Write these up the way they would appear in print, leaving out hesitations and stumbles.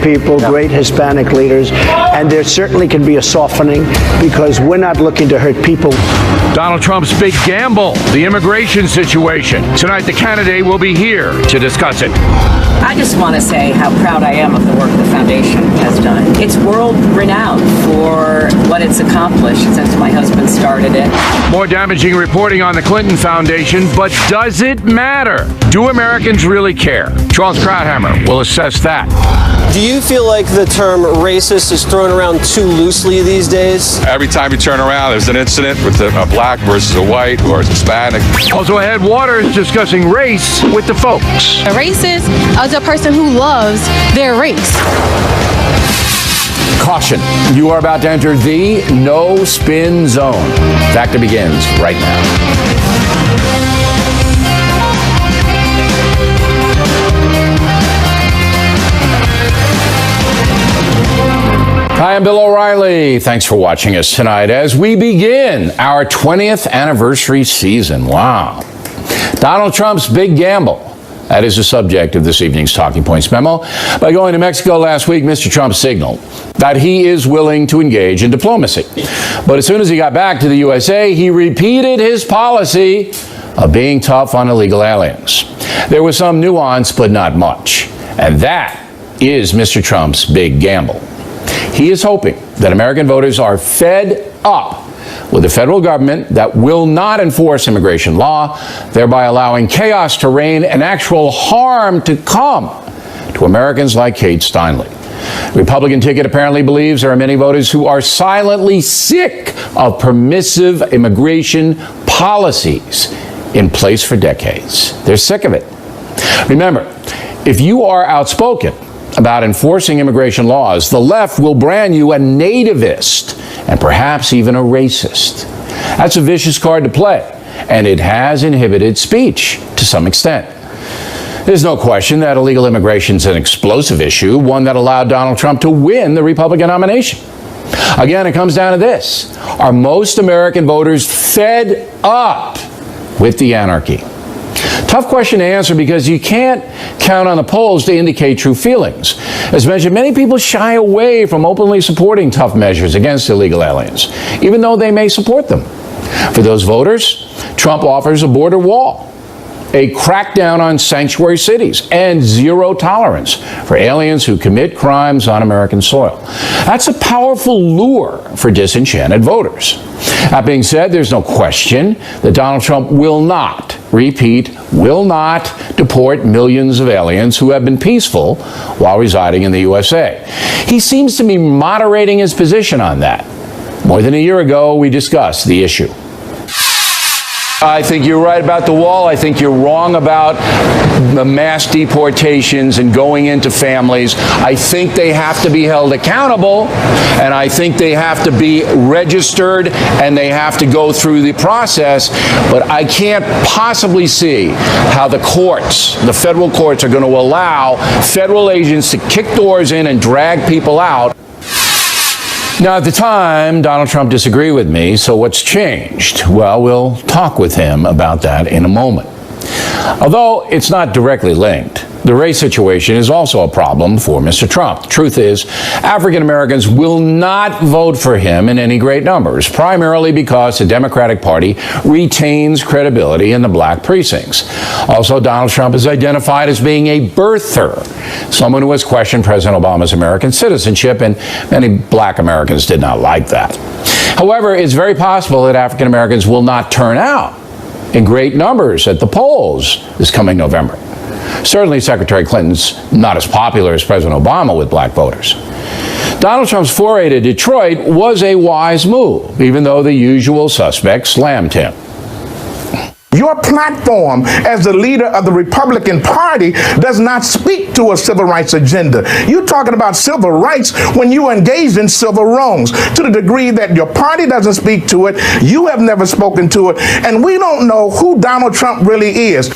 people, great Hispanic leaders, and there certainly can be a softening because we're not looking to hurt people. Donald Trump's big gamble, the immigration situation. Tonight, the candidate will be here to discuss it. I just want to say how proud I am of the work the foundation has done. It's world-renowned for what it's accomplished since my husband started it. More damaging reporting on the Clinton Foundation, but does it matter? Do Americans really care? Charles Krauthammer will assess that. Do you feel like the term racist is thrown around too loosely these days? Every time you turn around, there's an incident with a black versus a white or a Hispanic. Also ahead, Waters discussing race with the folks. A racist is a person who loves their race. Caution, you are about to enter the no spin zone. Factor begins right now. Hi, I'm Bill O'Reilly. Thanks for watching us tonight as we begin our 20th anniversary season. Wow. Donald Trump's big gamble. That is the subject of this evening's Talking Points memo. By going to Mexico last week, Mr. Trump signaled that he is willing to engage in diplomacy. But as soon as he got back to the USA, he repeated his policy of being tough on illegal aliens. There was some nuance, but not much. And that is Mr. Trump's big gamble. He is hoping that American voters are fed up with a federal government that will not enforce immigration law, thereby allowing chaos to reign and actual harm to come to Americans like Kate Steinle. The Republican ticket apparently believes there are many voters who are silently sick of permissive immigration policies in place for decades. They're sick of it. Remember, if you are outspoken about enforcing immigration laws, the left will brand you a nativist and perhaps even a racist. That's a vicious card to play, and it has inhibited speech to some extent. There's no question that illegal immigration is an explosive issue, one that allowed Donald Trump to win the Republican nomination. Again, it comes down to this. Are most American voters fed up with the anarchy? Tough question to answer because you can't count on the polls to indicate true feelings. As mentioned, many people shy away from openly supporting tough measures against illegal aliens, even though they may support them. For those voters, Trump offers a border wall, a crackdown on sanctuary cities, and zero tolerance for aliens who commit crimes on American soil. That's a powerful lure for disenchanted voters. That being said, there's no question that Donald Trump will not deport millions of aliens who have been peaceful while residing in the USA. He seems to be moderating his position on that. More than a year ago, we discussed the issue. I think you're right about the wall. I think you're wrong about the mass deportations and going into families. I think they have to be held accountable, and I think they have to be registered, and they have to go through the process. But I can't possibly see how the courts, the federal courts, are going to allow federal agents to kick doors in and drag people out. Now, at the time, Donald Trump disagreed with me, so what's changed? Well, we'll talk with him about that in a moment. Although it's not directly linked, the race situation is also a problem for Mr. Trump. The truth is, African Americans will not vote for him in any great numbers, primarily because the Democratic Party retains credibility in the black precincts. Also, Donald Trump is identified as being a birther, someone who has questioned President Obama's American citizenship, and many black Americans did not like that. However, it's very possible that African Americans will not turn out in great numbers at the polls this coming November. Certainly, Secretary Clinton's not as popular as President Obama with black voters. Donald Trump's foray to Detroit was a wise move, even though the usual suspects slammed him. Your platform as the leader of the Republican Party does not speak to a civil rights agenda. You're talking about civil rights when you engaged in civil wrongs. To the degree that your party doesn't speak to it, you have never spoken to it, and we don't know who Donald Trump really is.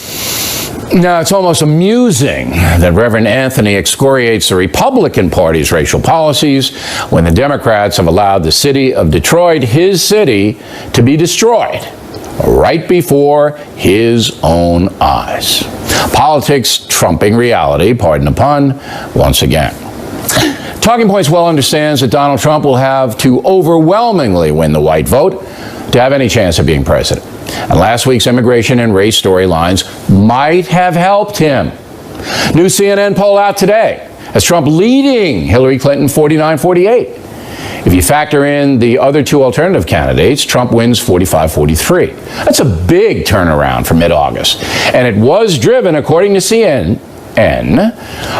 Now, it's almost amusing that Reverend Anthony excoriates the Republican Party's racial policies when the Democrats have allowed the city of Detroit, his city, to be destroyed right before his own eyes. Politics trumping reality, pardon the pun, once again. Talking Points well understands that Donald Trump will have to overwhelmingly win the white vote to have any chance of being president. And last week's immigration and race storylines might have helped him. New CNN poll out today has Trump leading Hillary Clinton 49-48. If you factor in the other two alternative candidates, Trump wins 45-43. That's a big turnaround from mid-August. And it was driven, according to CNN,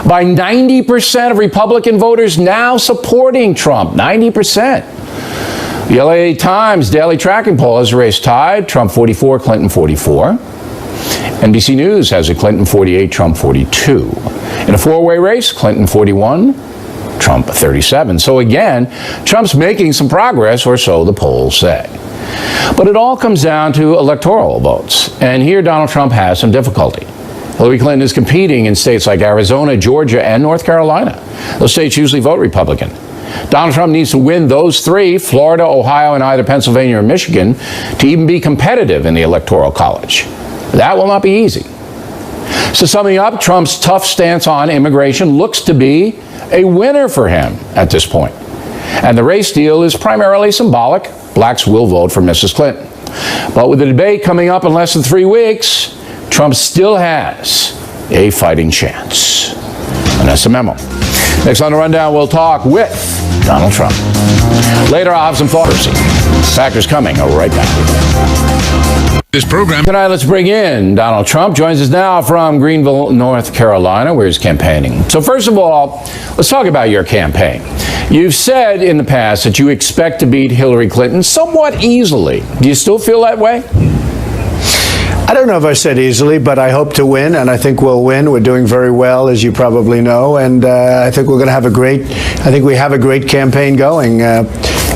by 90% of Republican voters now supporting Trump. 90%. The LA Times daily tracking poll has the race tied, Trump 44, Clinton 44. NBC News has it Clinton 48, Trump 42. In a four-way race, Clinton 41, Trump 37. So again, Trump's making some progress, or so the polls say. But it all comes down to electoral votes. And here Donald Trump has some difficulty. Hillary Clinton is competing in states like Arizona, Georgia, and North Carolina. Those states usually vote Republican. Donald Trump needs to win those three, Florida, Ohio, and either Pennsylvania or Michigan, to even be competitive in the Electoral College. That will not be easy. So summing up, Trump's tough stance on immigration looks to be a winner for him at this point. And the race deal is primarily symbolic. Blacks will vote for Mrs. Clinton. But with the debate coming up in less than 3 weeks, Trump still has a fighting chance. And that's the memo. Next on the rundown, we'll talk with Donald Trump. Later, I'll have some thoughts. Factors coming. I'll be right back. This program. Tonight, let's bring in Donald Trump. Joins us now from Greenville, North Carolina, where he's campaigning. So first of all, let's talk about your campaign. You've said in the past that you expect to beat Hillary Clinton somewhat easily. Do you still feel that way? I don't know if I said easily, but I hope to win, and I think we'll win. We're doing very well, as you probably know, and I think we're going to have we have a great campaign going.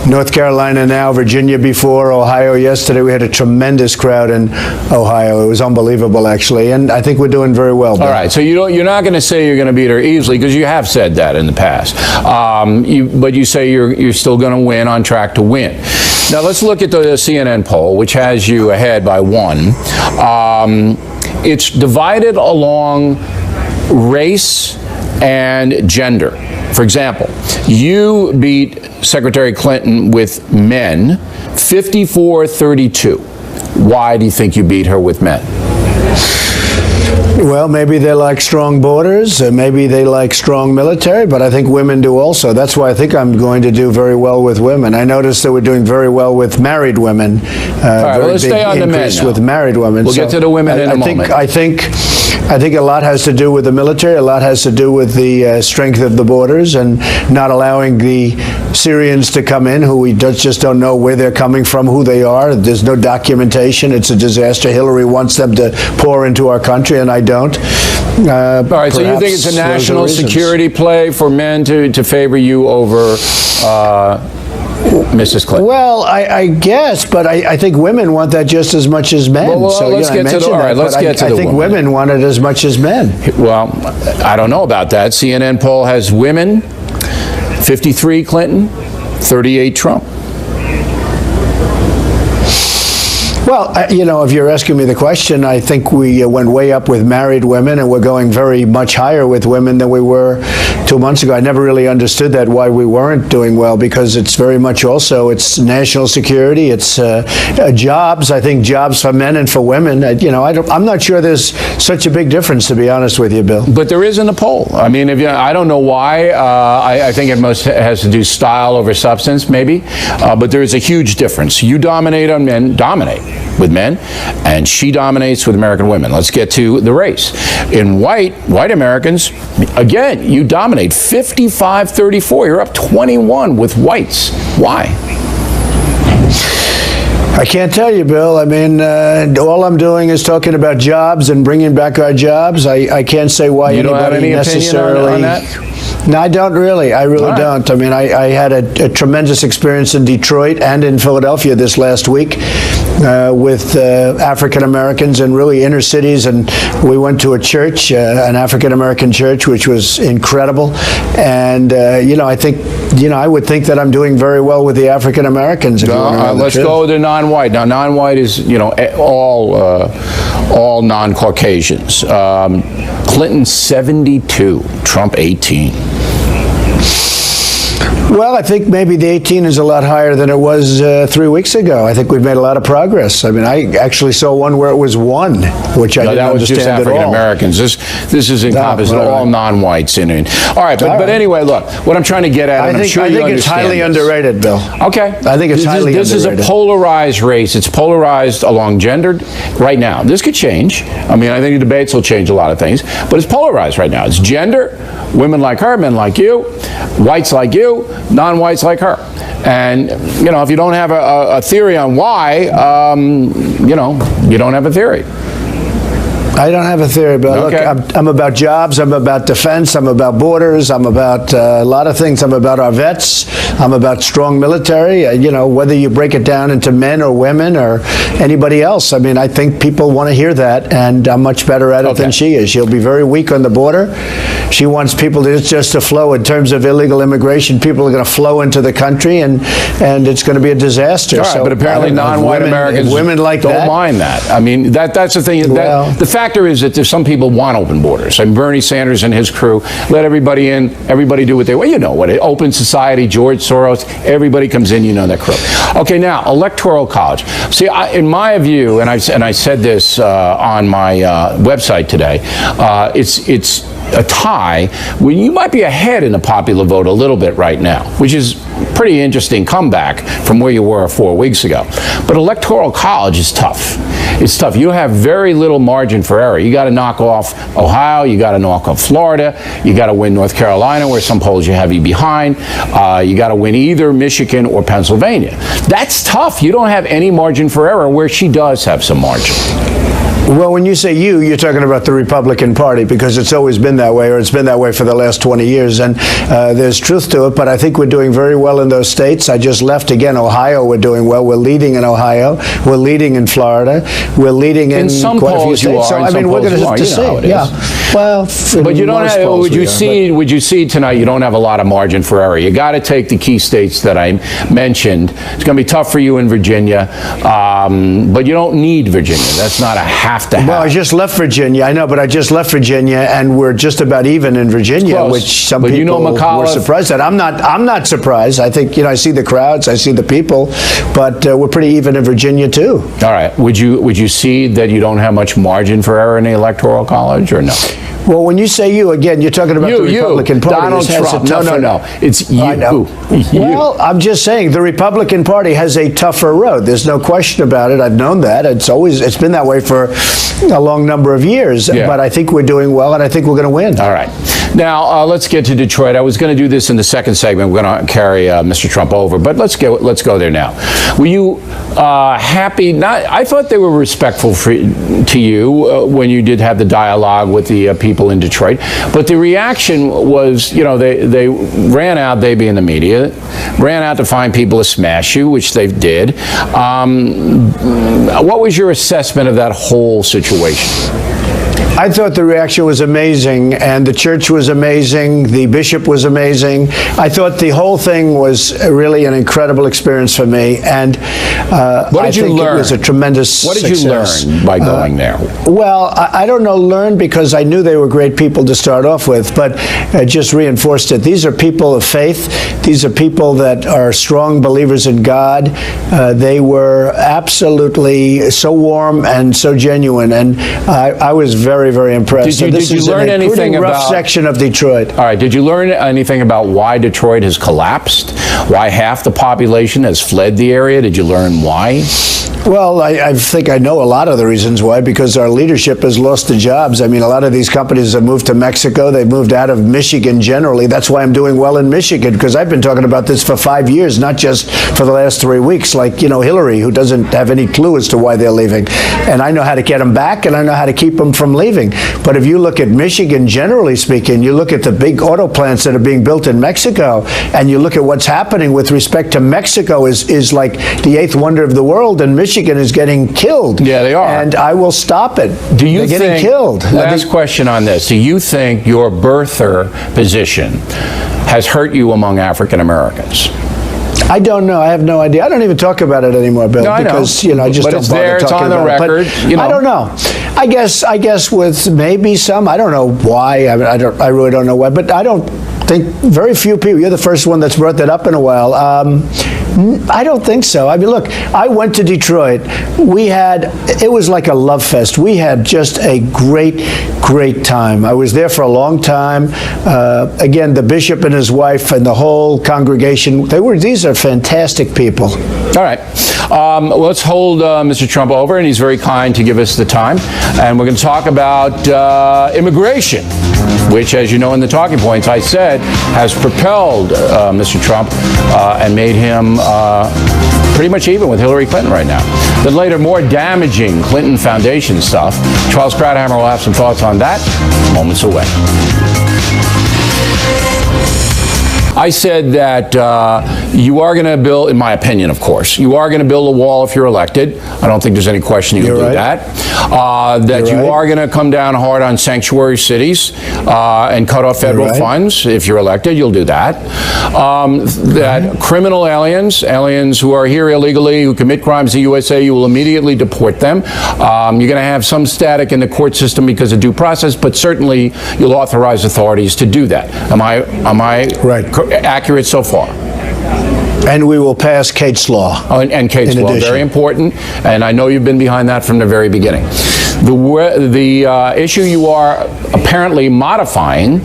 North Carolina now, Virginia before, Ohio yesterday. We had a tremendous crowd in Ohio. It was unbelievable, actually, and I think we're doing very well. All right, so you're not going to say you're going to beat her easily, because you have said that in the past. But you say you're still going to win, on track to win. Now let's look at the CNN poll, which has you ahead by 1. It's divided along race and gender. For example, you beat Secretary Clinton with men 54-32. Why do you think you beat her with men? Well, maybe they like strong borders, maybe they like strong military, but I think women do also. That's why I think I'm going to do very well with women. I noticed that we're doing very well with married women. All right, well, let's stay on the men now. With married women. We'll get to the women in a moment. I think a lot has to do with the military. A lot has to do with the strength of the borders and not allowing the Syrians to come in, who we just don't know where they're coming from, who they are. There's no documentation. It's a disaster. Hillary wants them to pour into our country, and I don't. All right, so you think it's a national security play for men to favor you over Mrs. Clinton? Well, I guess, but I think women want that just as much as men. Well, so let's get to the, all right, let's get to the I think women want it as much as men. Well, I don't know about that. CNN poll has women 53 Clinton, 38 Trump. Well, if you're asking me the question, I think we went way up with married women, and we're going very much higher with women than we were 2 months ago. I never really understood that, why we weren't doing well, because it's very much also, it's national security, it's jobs. I think jobs for men and for women. I'm not sure there's such a big difference, to be honest with you, Bill. But there is in the poll. I mean, I don't know why. I think it most has to do style over substance, maybe. But there is a huge difference. You dominate on men, with men, and she dominates with American women. Let's get to the race. In white Americans, again, you dominate 55-34. You're up 21 with whites. Why? I can't tell you, Bill. I mean, all I'm doing is talking about jobs and bringing back our jobs. I can't say why you don't have any necessarily. Opinion on that? No, I don't really. I really don't. I mean, I had a tremendous experience in Detroit and in Philadelphia this last week with African Americans in really inner cities, and we went to a church, an African American church, which was incredible. And I think, I would think that I'm doing very well with the African Americans. Let's go to non-white. Now, non-white is all non-Caucasians. Clinton 72, Trump 18. Well, I think maybe the 18 is a lot higher than it was 3 weeks ago. I think we've made a lot of progress. I mean, I actually saw one where it was 1, which I didn't that was understand just at African all. Americans. This is encompassing right. all non-whites in it. All right, but anyway, look, what I'm trying to get at, and I'm sure you I think it's highly understand this. underrated, Bill. Okay. I think it's highly This is a underrated. polarized race. It's polarized along gender right now. This could change. I mean, I think the debates will change a lot of things, but it's polarized right now. It's gender, women like her, men like you, whites like you, non-whites like her. And, you know, if you don't have a theory on why, you know, you don't have a theory. I don't have a theory, but Okay. look, I'm about jobs, I'm about defense, I'm about borders, I'm about a lot of things. I'm about our vets, I'm about strong military, you know, whether you break it down into men or women or anybody else. I mean, I think people want to hear that, and I'm much better at it than she is. She'll be very weak on the border. She wants people just to flow. In terms of illegal immigration, people are going to flow into the country, and it's going to be a disaster. All right, but apparently non-white Americans women like don't that. mind that. I mean, that's the thing. Well, The factor is that there's some people want open borders. And Bernie Sanders and his crew let everybody in, everybody do what they want. You know what? Open society, George Soros, everybody comes in, you know that crew. Okay, now, electoral college. See, in my view, and I said this on my website today, it's a tie when you might be ahead in the popular vote a little bit right now, which is pretty interesting comeback from where you were 4 weeks ago. But electoral college is tough. It's tough. You have very little margin for error. You got to knock off Ohio. You got to knock off Florida. You got to win North Carolina, where some polls you have you behind. You got to win either Michigan or Pennsylvania. That's tough. You don't have any margin for error, where she does have some margin. Well, when you say you're talking about the Republican Party, because it's always been that way, or it's been that way for the last 20 years, and there's truth to it, but I think we're doing very well in those states. I just left again Ohio. We're doing well. We're leading in Ohio. We're leading in Florida. We're leading in some quite a few polls you states. are, So, in I some mean, we're polls going you are. to You know how it see. is. Yeah. Well, But you don't have. Would you but see tonight? You don't have a lot of margin for error. You got to take the key states that I mentioned. It's going to be tough for you in Virginia, but you don't need Virginia. That's not a have-to-have. Well, I just left Virginia. I know, but I just left Virginia, and we're just about even in Virginia, Close. which some But people you know were McAuliffe- surprised at. I'm not surprised. I think, you know, I see the crowds, I see the people, but we're pretty even in Virginia too. All right. Would you see that you don't have much margin for error in the Electoral College, or no? Well, when you say you, again, you're talking about the Republican Party. Donald This has a Trump. tougher- No. It's you. I know. You. Well, I'm just saying the Republican Party has a tougher road. There's no question about it. I've known that. It's been that way for a long number of years. Yeah. But I think we're doing well, and I think we're going to win. All right. Now, let's get to Detroit. I was going to do this in the second segment. We're going to carry Mr. Trump over, but let's go there now. Were you happy? I thought they were respectful to you when you did have the dialogue with the people in Detroit, but the reaction was, you know, they ran out, they being the media, ran out to find people to smash you, which they did. What was your assessment of that whole situation? I thought the reaction was amazing, and the church was amazing, the bishop was amazing. I thought the whole thing was really an incredible experience for me, and What did you learn? It was a tremendous What did success. you learn by going there? Well, I don't know, learn, because I knew they were great people to start off with, but it just reinforced it. These are people of faith. These are people that are strong believers in God. They were absolutely so warm and so genuine, and I was very, very impressed. Did you learn anything rough about section of Detroit? All right. Did you learn anything about why Detroit has collapsed? Why half the population has fled the area? Did you learn why? Well, I think I know a lot of the reasons why, because our leadership has lost the jobs. I mean, a lot of these companies have moved to Mexico. They've moved out of Michigan generally. That's why I'm doing well in Michigan, because I've been talking about this for 5 years, not just for the last 3 weeks, like, you know, Hillary, who doesn't have any clue as to why they're leaving. And I know how to get them back, and I know how to keep them from leaving. But if you look at Michigan, generally speaking, you look at the big auto plants that are being built in Mexico, and you look at what's happening with respect to Mexico is like the eighth wonder of the world, and Michigan is getting killed. Yeah, they are. And I will stop it. Do you They're getting think, killed. Last question on this. Do you think your birther position has hurt you among African Americans? I don't know. I have no idea. I don't even talk about it anymore, Bill, No, I know. because, you know, I just But don't it's bother there, it's talking on the about record, it. But you know. I don't know. I guess with maybe some. I don't know why. I mean, I really don't know why. But I don't think very few people, you're the first one that's brought that up in a while. I don't think so. I mean, look, I went to Detroit. It was like a love fest. We had just a great time. I was there for a long time. Again, the bishop and his wife and the whole congregation, these are fantastic people. All right. Let's hold Mr. Trump over, and he's very kind to give us the time. And we're going to talk about immigration, which, as you know in the talking points, I said, has propelled Mr. Trump and made him pretty much even with Hillary Clinton right now. Then later, more damaging Clinton Foundation stuff. Charles Krauthammer will have some thoughts on that moments away. I said that you are going to build, in my opinion, of course, you are going to build a wall if you're elected. I don't think there's any question you can do that. That you are going to come down hard on sanctuary cities and cut off federal funds. If you're elected, you'll do that. That criminal aliens who are here illegally, who commit crimes in the USA, you will immediately deport them. You're going to have some static in the court system because of due process, but certainly you'll authorize authorities to do that. Am I accurate so far? And we will pass Kate's Law. And Kate's Law, very important. And I know you've been behind that from the very beginning. The issue you are apparently modifying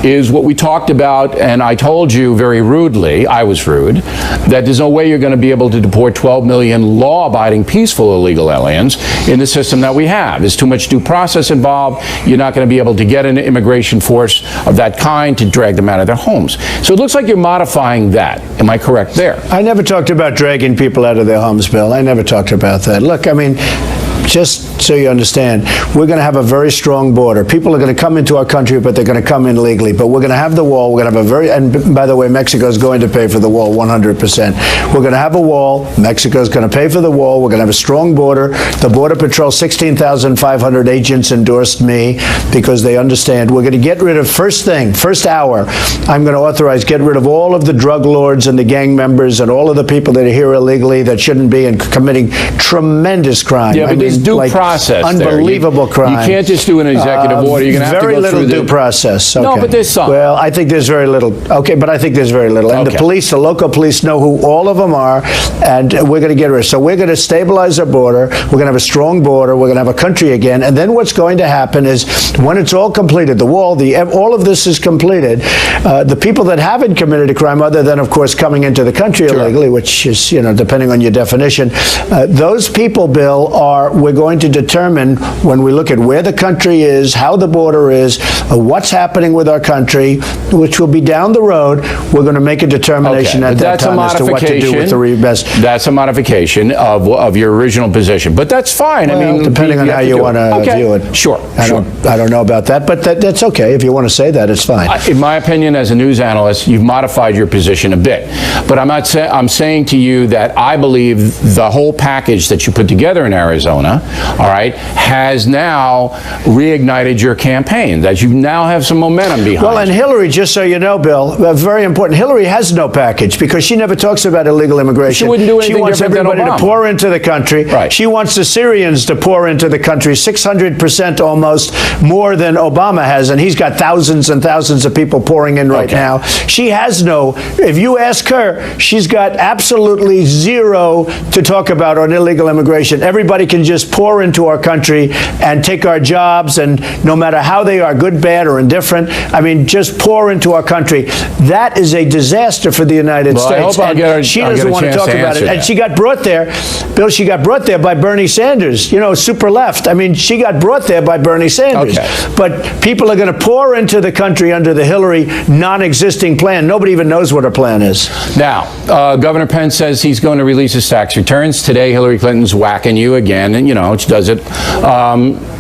is what we talked about, and I told you very rudely, I was rude, that there's no way you're going to be able to deport 12 million law-abiding, peaceful illegal aliens in the system that we have. There's too much due process involved. You're not going to be able to get an immigration force of that kind to drag them out of their homes. So it looks like you're modifying that. Am I correct there? I never talked about dragging people out of their homes, Bill. I never talked about that. Look, I mean, just so you understand, we're going to have a very strong border. People are going to come into our country, but they're going to come in legally. But we're going to have the wall. We're going to have a very, and by the way, Mexico is going to pay for the wall 100%. We're going to have a wall. Mexico is going to pay for the wall. We're going to have a strong border. The Border Patrol, 16,500 agents endorsed me because they understand. We're going to get rid of, first hour, I'm going to authorize, get rid of all of the drug lords and the gang members and all of the people that are here illegally that shouldn't be and committing tremendous crime. Yeah, but there's due process. Unbelievable crime. You can't just do an executive order. You're going to have to go through very little due process. Okay. No, but there's some. Well, I think there's very little. Okay, but I think there's very little. And the police, the local police know who all of them are, and we're going to get rid. So we're going to stabilize our border. We're going to have a strong border. We're going to have a country again. And then what's going to happen is when it's all completed, the wall, all of this is completed, the people that haven't committed a crime, other than, of course, coming into the country illegally, which is, depending on your definition, those people, Bill, we're going to determine when we look at where the country is, how the border is, what's happening with our country, which will be down the road. We're going to make a determination at that time as to what to do with the best. That's a modification of your original position, but that's fine. Well, I mean, depending on how you want to view it. Sure. I don't know about that, but that's okay. If you want to say that, it's fine. In my opinion, as a news analyst, you've modified your position a bit, but I'm saying to you that I believe the whole package that you put together in Arizona, all right, has now reignited your campaign, that you now have some momentum behind. Well, and Hillary, just so you know, Bill, very important, Hillary has no package because she never talks about illegal immigration. She wouldn't do anything. She wants everybody to pour into the country. Right. She wants the Syrians to pour into the country, 600% almost more than Obama has, and he's got thousands and thousands of people pouring in right now. She has no, if you ask her, she's got absolutely zero to talk about on illegal immigration. Everybody can just pour into our country and take our jobs, and no matter how they are, good, bad, or indifferent, I mean, just pour into our country. That is a disaster for the United States. She doesn't want to talk about it. And she got brought there, Bill, she got brought there by Bernie Sanders, super left. I mean, she got brought there by Bernie Sanders. But people are going to pour into the country under the Hillary non-existing plan. Nobody even knows what her plan is. Now, Governor Pence says he's going to release his tax returns. Today, Hillary Clinton's whacking you again, and, she does it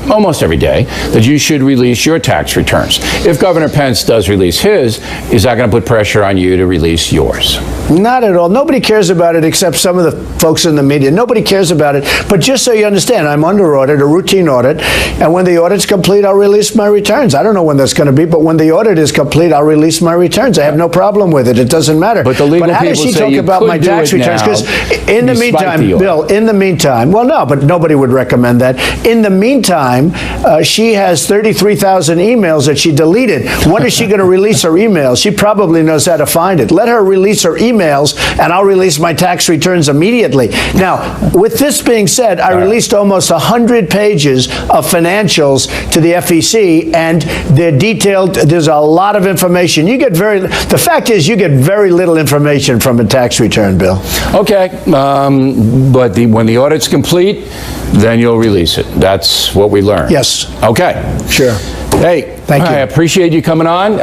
almost every day, that you should release your tax returns. If Governor Pence does release his, is that going to put pressure on you to release yours? Not at all. Nobody cares about it except some of the folks in the media. Nobody cares about it. But just so you understand, I'm under audit, a routine audit, and when the audit's complete, I'll release my returns. I don't know when that's going to be, but when the audit is complete, I'll release my returns. I have no problem with it. It doesn't matter. But the legal how does she talk about my tax returns? Because in the meantime, Bill, well, no, but nobody would recommend that. In the meantime, meantime, she has 33,000 emails that she deleted. When is she going to release her emails? She probably knows how to find it. Let her release her emails, and I'll release my tax returns immediately. Now, with this being said, I released almost 100 pages of financials to the FEC, and they're detailed. There's a lot of information. The fact is, you get very little information from a tax return, Bill. Okay, but when the audit's complete, then you'll release it. That's what we learned. Yes. Okay. Sure. Hey, thank you. I appreciate you coming on.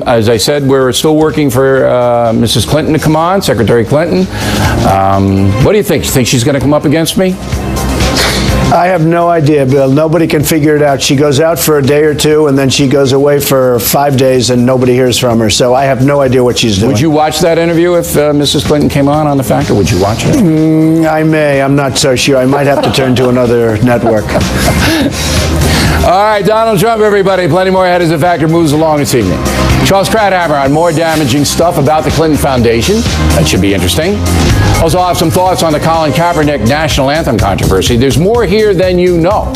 As I said, we're still working for Mrs. Clinton to come on, Secretary Clinton. What do you think? You think she's going to come up against me? I have no idea, Bill. Nobody can figure it out. She goes out for a day or two, and then she goes away for 5 days, and nobody hears from her. So I have no idea what she's doing. Would you watch that interview if Mrs. Clinton came on The Factor? Would you watch it? I may. I'm not so sure. I might have to turn to another network. All right, Donald Trump, everybody. Plenty more ahead as The Factor moves along this evening. Charles Krauthammer on more damaging stuff about the Clinton Foundation. That should be interesting. Also, I'll have some thoughts on the Colin Kaepernick national anthem controversy. There's more here than you know.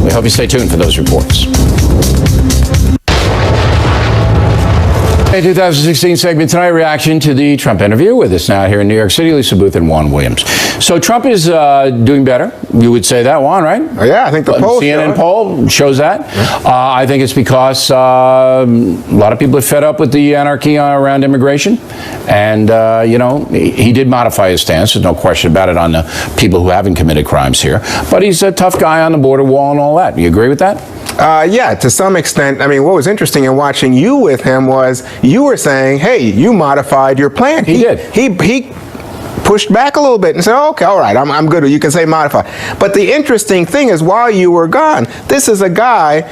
We hope you stay tuned for those reports. 2016 segment tonight, reaction to the Trump interview. With us now here in New York City, Lisa Booth and Juan Williams. So Trump is doing better. You would say that, Juan, right? Yeah, I think the poll CNN poll shows that. Yeah. I think it's because a lot of people are fed up with the anarchy around immigration. And, he did modify his stance. There's no question about it on the people who haven't committed crimes here. But he's a tough guy on the border wall and all that. You agree with that? Yeah, to some extent. I mean, what was interesting in watching you with him was you were saying, hey, you modified your plan. He did. He pushed back a little bit and said, okay, all right, I'm good. You can say modify. But the interesting thing is, while you were gone, this is a guy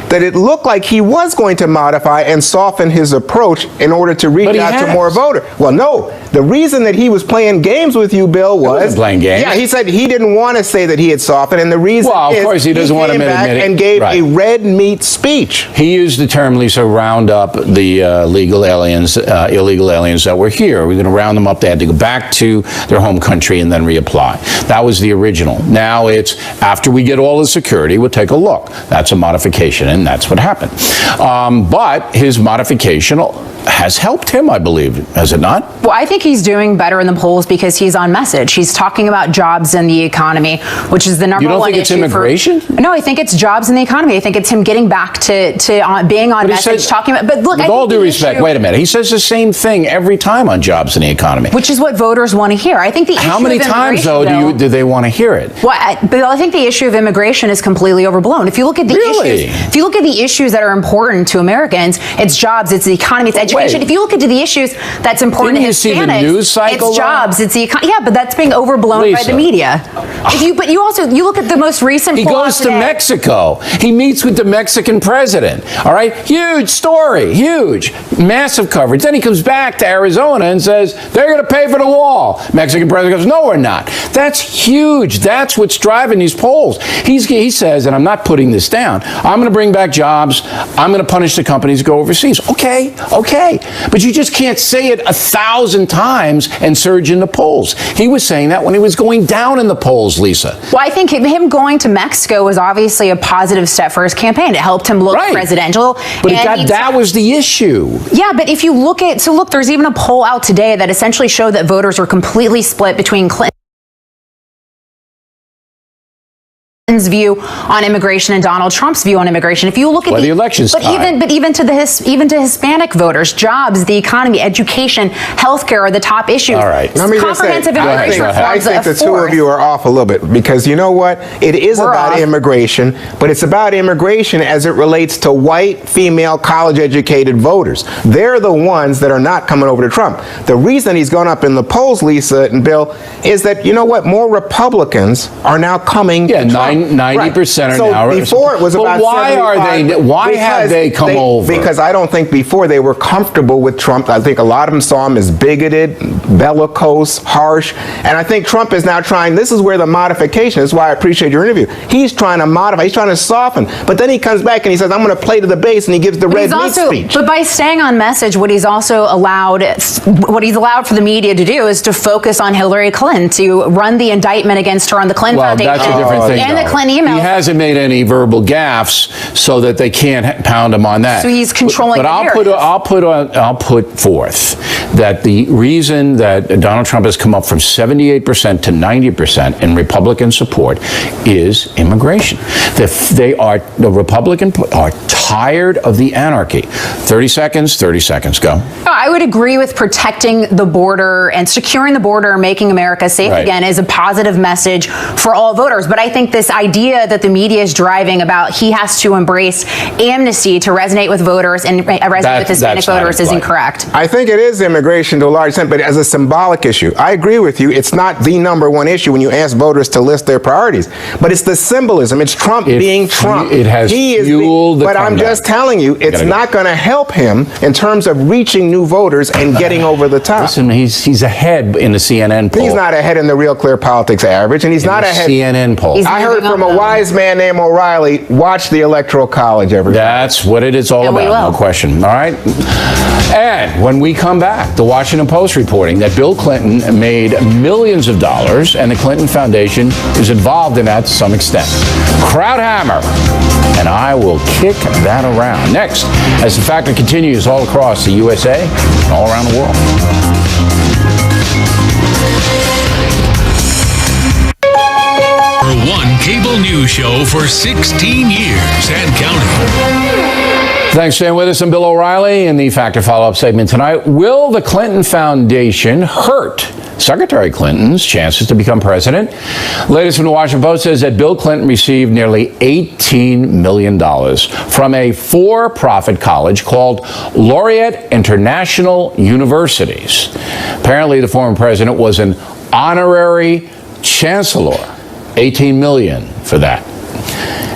that it looked like he was going to modify and soften his approach in order to reach out to more voters. Well, no. The reason that he was playing games with you, Bill, was... He wasn't playing games. Yeah, he said he didn't want to say that he had softened, and the reason of course he doesn't want to admit it. And gave a red meat speech. He used the term, Lisa, round up the illegal aliens that were here. We're going to round them up. They had to go back to their home country and then reapply. That was the original. Now it's, after we get all the security, we'll take a look. That's a modification, and that's what happened. But his modification has helped him, I believe, has it not? Well, I think he's doing better in the polls because he's on message. He's talking about jobs and the economy, which is the number one issue. You don't think it's immigration? No, I think it's jobs and the economy. I think it's him getting back to being on message, talking about. But look, with all due respect, wait a minute. He says the same thing every time on jobs and the economy, which is what voters want to hear. I think the issue how many times though do they want to hear it? Well, Bill, I think the issue of immigration is completely overblown. If you look at the issues that are important to Americans, it's jobs, it's the economy, it's education. If you look into the issues that's important to Hispanics, see the news cycle, it's jobs, it's the economy. Yeah, but that's being overblown by the media. But you look at the most recent. He goes to Mexico. He meets with the Mexican president. All right, huge story, huge, massive coverage. Then he comes back to Arizona and says they're going to pay for the wall. Mexican president goes, no, we're not. That's huge. That's what's driving these polls. He says, and I'm not putting this down, I'm going to bring back jobs. I'm going to punish the companies that go overseas. Okay. But you just can't say it 1,000 times and surge in the polls. He was saying that when he was going down in the polls, Lisa. Well, I think him going to Mexico was obviously a positive step for his campaign. It helped him look presidential. But that was the issue. Yeah, but if you look at, there's even a poll out today that essentially showed that voters are completely split between Clinton's view on immigration and Donald Trump's view on immigration. If you look at the elections, even to Hispanic voters, jobs, the economy, education, healthcare are the top issues. All right, let me comprehensive immigration reforms. I think the two of you are off a little bit, because you know what? It is about immigration, but it's about immigration as it relates to white, female, college-educated voters. They're the ones that are not coming over to Trump. The reason he's gone up in the polls, Lisa and Bill, is that, you know what? More Republicans are now coming to Trump. 90% are now. Before it was about 75. Why have they come over? Because I don't think before they were comfortable with Trump. I think a lot of them saw him as bigoted, bellicose, harsh. And I think Trump is now trying, this is where the modification is, why I appreciate your interview. He's trying to modify, he's trying to soften. But then he comes back and he says, I'm going to play to the base, and he gives the red meat speech. But by staying on message, what he's also allowed what he's allowed for the media to do is to focus on Hillary Clinton, to run the indictment against her on the Clinton Foundation. Well, that's a different thing. And though. the Clinton emails. He hasn't made any verbal gaffes so that they can't pound him on that. So he's controlling But I'll put forth that the reason that Donald Trump has come up from 78% to 90% in Republican support is immigration. The Republicans are tired of the anarchy. 30 seconds, go. I would agree with protecting the border and securing the border, making America safe again is a positive message for all voters. But I think this idea that the media is driving about he has to embrace amnesty to resonate with voters and resonate with Hispanic voters is incorrect. I think it is immigration to a large extent, but as a symbolic issue. I agree with you. It's not the number one issue when you ask voters to list their priorities, but it's the symbolism. It's Trump being Trump. It has fueled the But I'm just telling you, it's not going to help him in terms of reaching new voters and getting over the top. Listen, he's ahead in the CNN poll. He's not ahead in the Real Clear Politics average, and he's not ahead. CNN poll. I heard from a wise man named O'Reilly, watch the Electoral College, everybody. That's what it is all about, no question. All right? And when we come back, the Washington Post reporting that Bill Clinton made millions of dollars and the Clinton Foundation is involved in that to some extent. Crowdhammer. And I will kick that around. Next, as the factor continues all across the USA and all around the world. One cable news show for 16 years and counting. Thanks for staying with us. I'm Bill O'Reilly in the Factor Follow-Up segment tonight. Will the Clinton Foundation hurt Secretary Clinton's chances to become president? Latest from the Washington Post says that Bill Clinton received nearly $18 million from a for-profit college called Laureate International Universities. Apparently, the former president was an honorary chancellor. $18 million for that.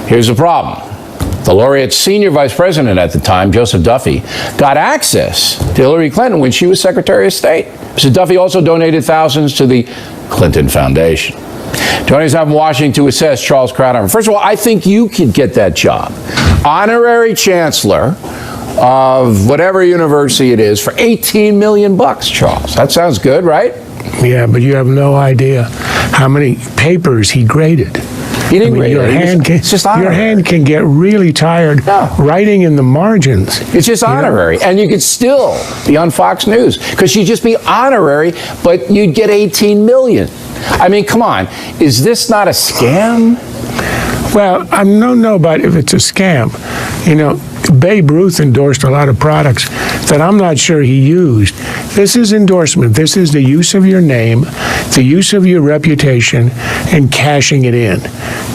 Here's the problem. The Laureate's senior vice president at the time, Joseph Duffy, got access to Hillary Clinton when she was Secretary of State. Mr. Duffy also donated thousands to the Clinton Foundation. Joining us now from Washington to assess, Charles Crowdhammer. First of all, I think you could get that job. Honorary chancellor of whatever university it is for $18 million, Charles. That sounds good, right? Yeah, but you have no idea how many papers he graded. He didn't grade it. Your hand can get really tired writing in the margins. It's just honorary. And you could still be on Fox News because you'd just be honorary, but you'd get $18 million. I mean, come on. Is this not a scam? Well, I don't know about if it's a scam. You know, Babe Ruth endorsed a lot of products that I'm not sure he used. This is endorsement. This is the use of your name, the use of your reputation, and cashing it in.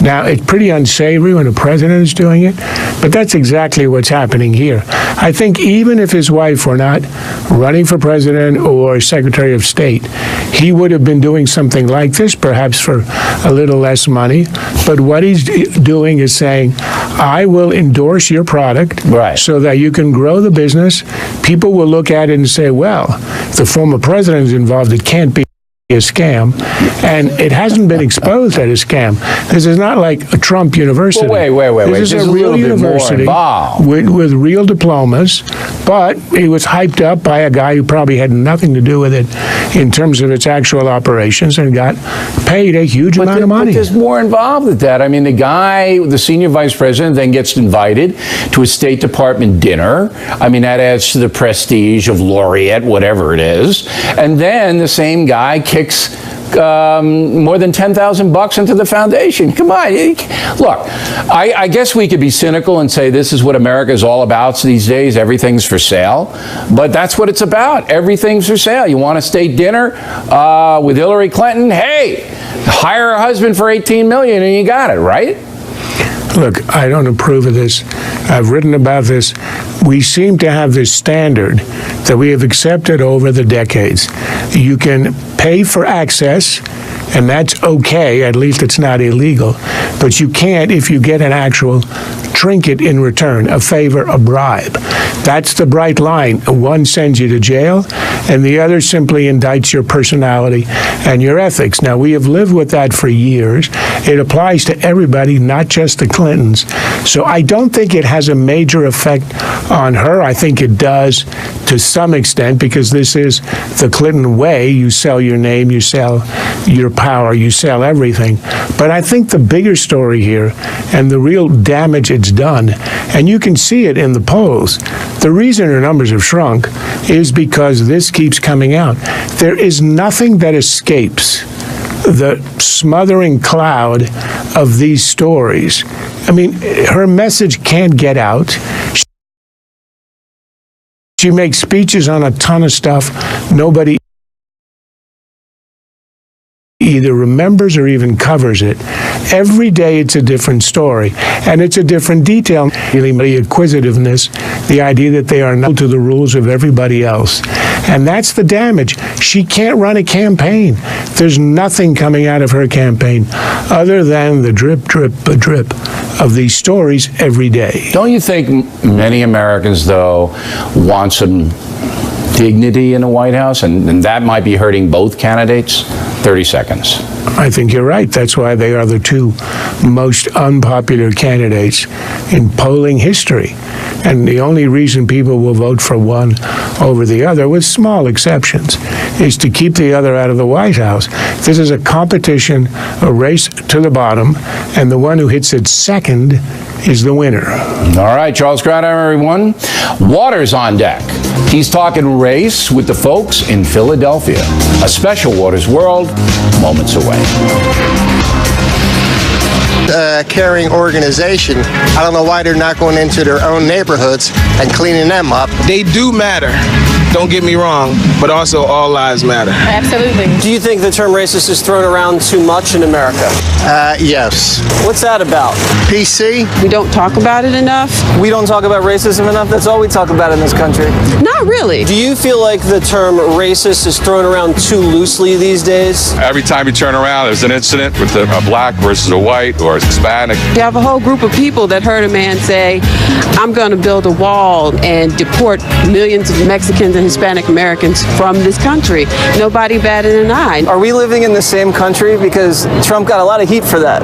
Now, it's pretty unsavory when a president is doing it, but that's exactly what's happening here. I think even if his wife were not running for president or Secretary of State, he would have been doing something like this, perhaps for a little less money. But what he's doing is saying, I will endorse your product so that you can grow the business. People will look at it and say, well, the former president is involved. It can't be a scam, and it hasn't been exposed as a scam. This is not like a Trump university. Well, wait. This is a real university with real diplomas, but it was hyped up by a guy who probably had nothing to do with it in terms of its actual operations and got paid a huge amount of money. But there's more involved with that. I mean, the guy, the senior vice president, then gets invited to a State Department dinner. I mean, that adds to the prestige of Laureate, whatever it is. And then the same guy kicks more than $10,000 into the foundation. Come on. Look, I guess we could be cynical and say this is what America is all about these days. Everything's for sale. But that's what it's about. Everything's for sale. You want a state dinner with Hillary Clinton? Hey, hire a husband for $18 million and you got it, right? Look, I don't approve of this. I've written about this. We seem to have this standard that we have accepted over the decades. You can pay for access, and that's okay, at least it's not illegal, but you can't if you get an actual trinket in return, a favor, a bribe. That's the bright line. One sends you to jail, and the other simply indicts your personality and your ethics. Now, we have lived with that for years. It applies to everybody, not just the Clintons. So I don't think it has a major effect on her. I think it does to some extent because this is the Clinton way. You sell your name, you sell your power, you sell everything. But I think the bigger story here and the real damage it's done, and you can see it in the polls, the reason her numbers have shrunk is because this keeps coming out. There is nothing that escapes the smothering cloud of these stories. I mean, her message can't get out. She makes speeches on a ton of stuff nobody either remembers or even covers it. Every day it's a different story, and it's a different detail. Really, the acquisitiveness, the idea that they are not to the rules of everybody else. And that's the damage. She can't run a campaign. There's nothing coming out of her campaign other than the drip, drip, drip of these stories every day. Don't you think many Americans, though, want some dignity in the White House, and that might be hurting both candidates? 30 seconds. I think you're right. That's why they are the two most unpopular candidates in polling history. And the only reason people will vote for one over the other, with small exceptions, is to keep the other out of the White House. This is a competition, a race to the bottom, and the one who hits it second is the winner. All right, Charles Gradham, everyone. Waters on deck. He's talking race with the folks in Philadelphia. A special Waters World, moments away. Caring organization. I don't know why they're not going into their own neighborhoods and cleaning them up. They do matter, don't get me wrong, but also all lives matter. Absolutely. Do you think the term racist is thrown around too much in America? Yes. What's that about? PC? We don't talk about it enough. We don't talk about racism enough? That's all we talk about in this country. Not really. Do you feel like the term racist is thrown around too loosely these days? Every time you turn around, there's an incident with a black versus a white or a Hispanic. You have a whole group of people that heard a man say, I'm going to build a wall and deport millions of Mexicans and Hispanic Americans from this country. Nobody batted an eye. Are we living in the same country? Because Trump got a lot of heat for that.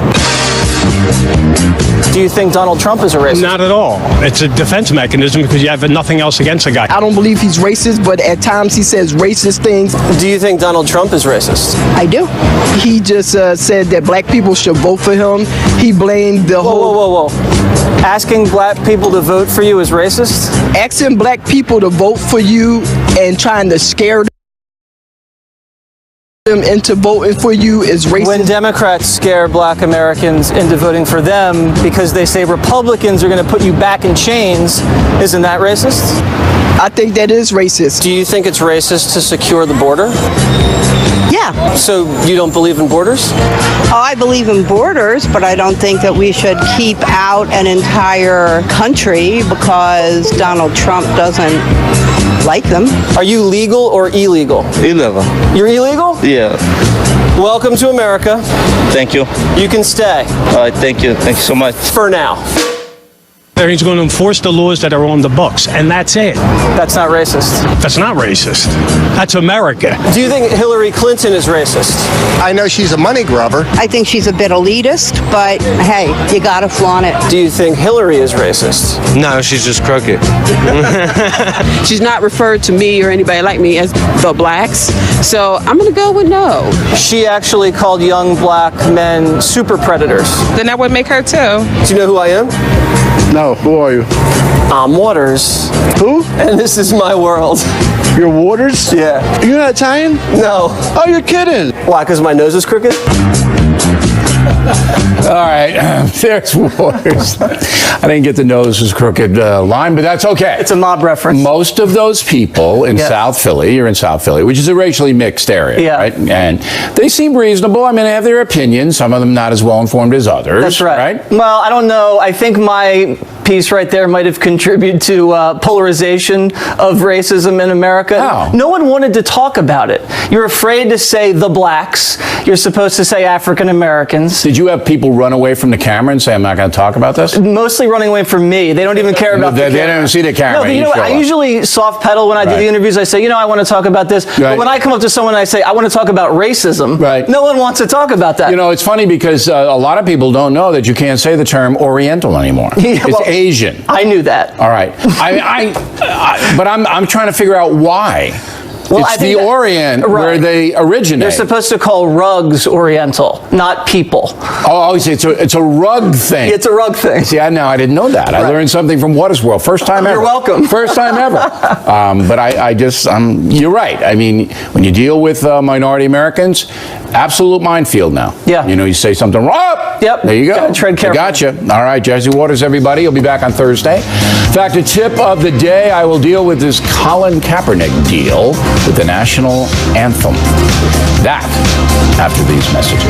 Do you think Donald Trump is a racist? Not at all. It's a defense mechanism because you have nothing else against the guy. I don't believe he's racist, but at times he says racist things. Do you think Donald Trump is racist? I do. He just said that black people should vote for him. He blamed the whole... Whoa. Asking black people to vote for you is racist? Asking black people to vote for you and trying to scare them into voting for you is racist. When Democrats scare black Americans into voting for them because they say Republicans are going to put you back in chains, isn't that racist? I think that is racist. Do you think it's racist to secure the border? Yeah. So you don't believe in borders? Oh, I believe in borders, but I don't think that we should keep out an entire country because Donald Trump doesn't like them. Are you legal or illegal? Illegal. You're illegal? Yeah. Welcome to America. Thank you. You can stay. All right, thank you. Thank you so much. For now. He's going to enforce the laws that are on the books, and that's it. That's not racist. That's not racist. That's America. Do you think Hillary Clinton is racist? I know she's a money grubber. I think she's a bit elitist, but hey, you gotta flaunt it. Do you think Hillary is racist? No, she's just crooked. She's not referred to me or anybody like me as the blacks, so I'm going to go with no. She actually called young black men super predators. Then that would make her too. Do you know who I am? No, who are you? I'm Waters. Who? And this is my world. You're Waters? Yeah. You're not Italian? No. Oh, you're kidding. Why, because my nose is crooked? All right, there's Waters. I didn't get the nose is crooked line, but that's okay. It's a mob reference. Most of those people in South Philly, you're in South Philly, which is a racially mixed area, right? And they seem reasonable. I mean, they have their opinions. Some of them not as well informed as others. That's right. Well, I don't know. I think my piece right there might have contributed to polarization of racism in America. How? No one wanted to talk about it. You're afraid to say the blacks. You're supposed to say African Americans. Did you have people run away from the camera and say, I'm not going to talk about this? Mostly running away from me. They don't even care about They don't even see the camera. No, but you know, I usually soft pedal when I do the interviews. I say, I want to talk about this. But when I come up to someone and I say, I want to talk about racism, no one wants to talk about that. You know, it's funny because a lot of people don't know that you can't say the term Oriental anymore. Asian. I knew that. All right. But I'm trying to figure out why. Well, it's the Orient where they originate. They're supposed to call rugs Oriental, not people. Oh, it's a rug thing. It's a rug thing. See, I didn't know that. I learned something from What is World. First time ever. You're welcome. First time ever. But you're right. I mean, when you deal with minority Americans, absolute minefield now. Yeah. You say something wrong. Yep. There you go. Gotta tread carefully. Gotcha. All right, Jesse Waters, everybody. You'll be back on Thursday. Factor tip of the day, I will deal with this Colin Kaepernick deal with the national anthem. That after these messages.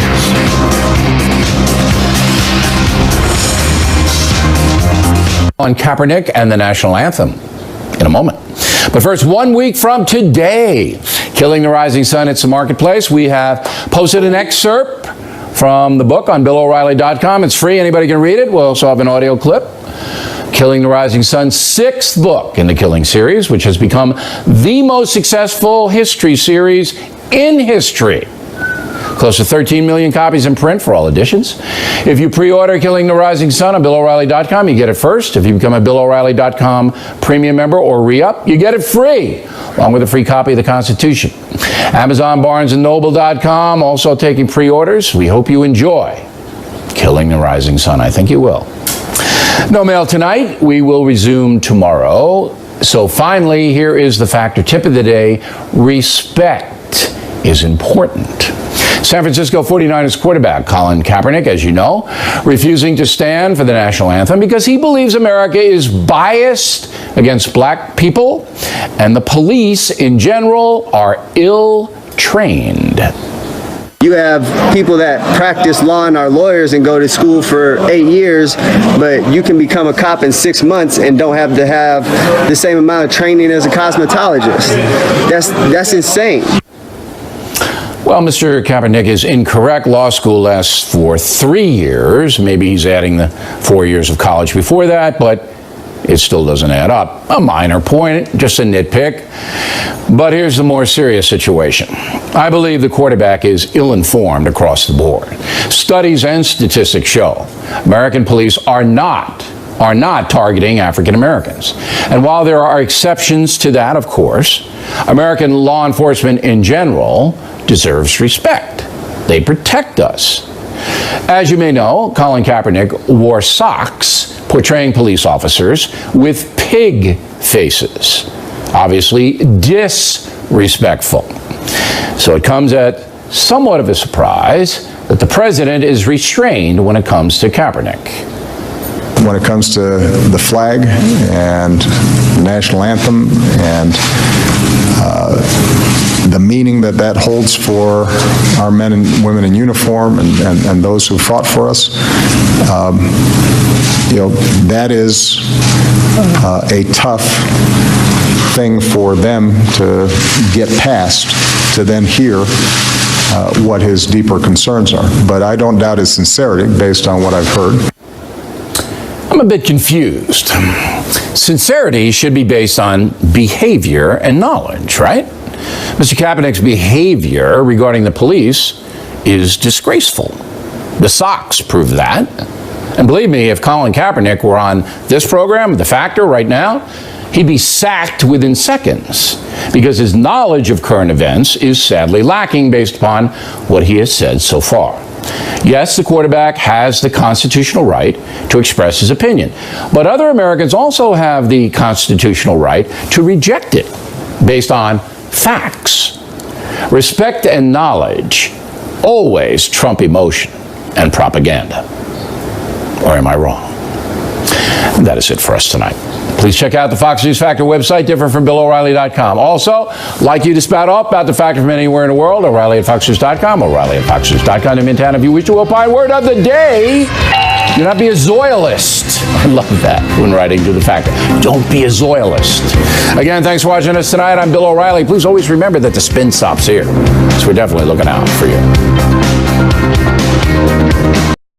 On Kaepernick and the national anthem in a moment. But first, 1 week from today, Killing the Rising Sun, it's the marketplace. We have posted an excerpt from the book on BillO'Reilly.com. It's free. Anybody can read it. We'll also have an audio clip. Killing the Rising Sun's 6th book in the Killing series, which has become the most successful history series in history. Close to 13 million copies in print for all editions. If you pre-order Killing the Rising Sun on BillO'Reilly.com, you get it first. If you become a BillO'Reilly.com premium member or re-up, you get it free, along with a free copy of the Constitution. Amazon, BarnesandNoble.com, also taking pre-orders. We hope you enjoy Killing the Rising Sun. I think you will. No mail tonight. We will resume tomorrow. So finally, here is the factor tip of the day. Respect is important. San Francisco 49ers quarterback Colin Kaepernick, as you know, refusing to stand for the national anthem because he believes America is biased against black people and the police in general are ill-trained. You have people that practice law and are lawyers and go to school for 8 years, but you can become a cop in 6 months and don't have to have the same amount of training as a cosmetologist. That's insane. Well, Mr. Kaepernick is incorrect. Law school lasts for 3 years. Maybe he's adding the 4 years of college before that, but it still doesn't add up. A minor point, just a nitpick. But here's the more serious situation. I believe the quarterback is ill-informed across the board. Studies and statistics show American police are not targeting African Americans. And while there are exceptions to that, of course, American law enforcement in general deserves respect. They protect us. As you may know, Colin Kaepernick wore socks portraying police officers with pig faces. Obviously disrespectful. So it comes at somewhat of a surprise that the president is restrained when it comes to Kaepernick. When it comes to the flag and the national anthem and the meaning that holds for our men and women in uniform and those who fought for us, that is a tough thing for them to get past, to then hear what his deeper concerns are. But I don't doubt his sincerity based on what I've heard. I'm a bit confused. Sincerity should be based on behavior and knowledge, right? Mr. Kaepernick's behavior regarding the police is disgraceful. The socks prove that. And believe me, if Colin Kaepernick were on this program, The Factor, right now, he'd be sacked within seconds because his knowledge of current events is sadly lacking based upon what he has said so far. Yes, the quarterback has the constitutional right to express his opinion, but other Americans also have the constitutional right to reject it based on facts. Respect and knowledge always trump emotion and propaganda. Or am I wrong? And that is it for us tonight. Please check out the Fox News Factor website, different from BillO'Reilly.com. Also, like you to spout off about the Factor from anywhere in the world, O'Reilly at FoxNews.com, O'Reilly at FoxNews.com. In Mintown, if you wish to opine, word of the day, do not be a Zoilist. I love that when writing to the Factor. Don't be a Zoilist. Again, thanks for watching us tonight. I'm Bill O'Reilly. Please always remember that the spin stops here, so we're definitely looking out for you.